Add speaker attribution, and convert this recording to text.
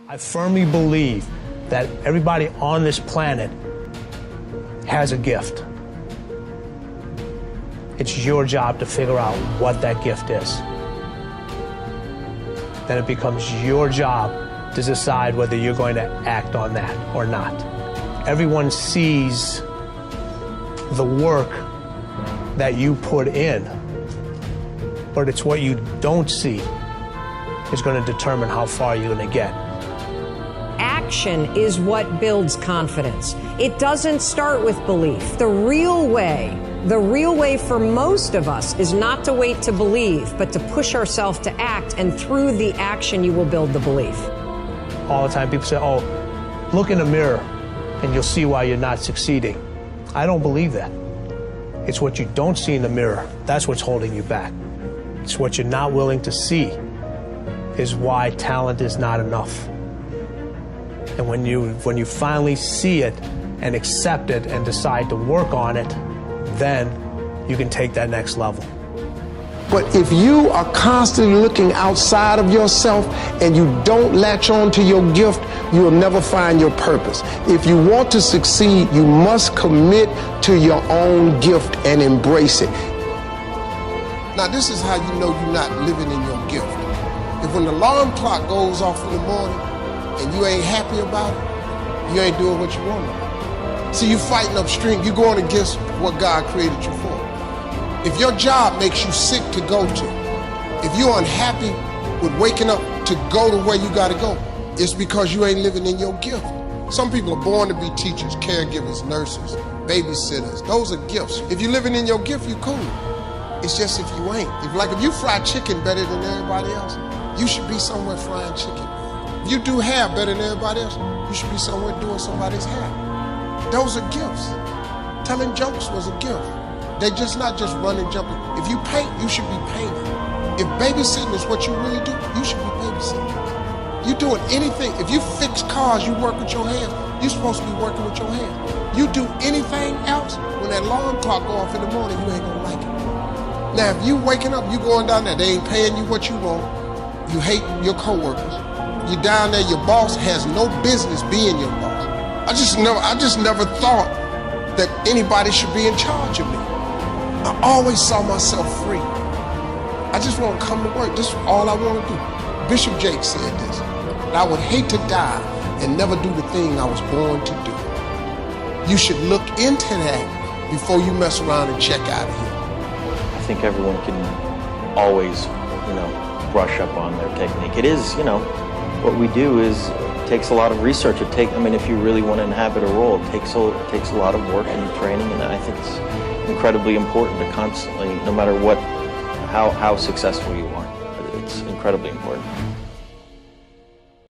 Speaker 1: I firmly believe that everybody on this planet has a gift. It's your job to figure out what that gift is. Then it becomes your job to decide whether you're going to act on that or not. Everyone sees the work that you put in, but it's what you don't see is going to determine how far you're going to get.
Speaker 2: Action is what builds confidence. It doesn't start with belief. The real way for most of us is not to wait to believe, but to push ourselves to act, and through the action you will build the belief.
Speaker 1: All the time people say, oh, look in the mirror and you'll see why you're not succeeding. I don't believe that. It's what you don't see in the mirror, that's what's holding you back. It's what you're not willing to see is why talent is not enough. And when you finally see it and accept it and decide to work on it, then you can take that next level.
Speaker 3: But if you are constantly looking outside of yourself and you don't latch on to your gift, you will never find your purpose. If you want to succeed, you must commit to your own gift and embrace it. Now, this is how you know you're not living in your gift. If when the alarm clock goes off in the morning and you ain't happy about it, you ain't doing what you want to. See, you fighting upstream. You going against what God created you for. If your job makes you sick to go to, if you're unhappy with waking up to go to where you got to go, it's because you ain't living in your gift. Some people are born to be teachers, caregivers, nurses, babysitters. Those are gifts. If you're living in your gift, you cool. It's just if you ain't. If you fry chicken better than everybody else, you should be somewhere frying chicken. If you do hair better than everybody else, you should be somewhere doing somebody's hair. Those are gifts. Telling jokes was a gift. They're just not just running, jumping. If you paint, you should be painting. If babysitting is what you really do, you should be babysitting. You doing anything. If you fix cars, you work with your hands. You're supposed to be working with your hands. You do anything else, when that alarm clock go off in the morning, you ain't gonna like it. Now, if you waking up, you going down there, they ain't paying you what you want. You hate your coworkers. You down there, your boss has no business being your boss. I just never thought that anybody should be in charge of me. I always saw myself free. I just want to come to work. This is all I want to do. Bishop Jakes said this. I would hate to die and never do the thing I was born to do. You should look into that before you mess around and check out of here.
Speaker 4: I think everyone can always, brush up on their technique. It is, what we do is takes a lot of research. If you really want to inhabit a role, it takes a lot of work and training, and I think it's incredibly important to constantly, no matter how successful you are, it's incredibly important.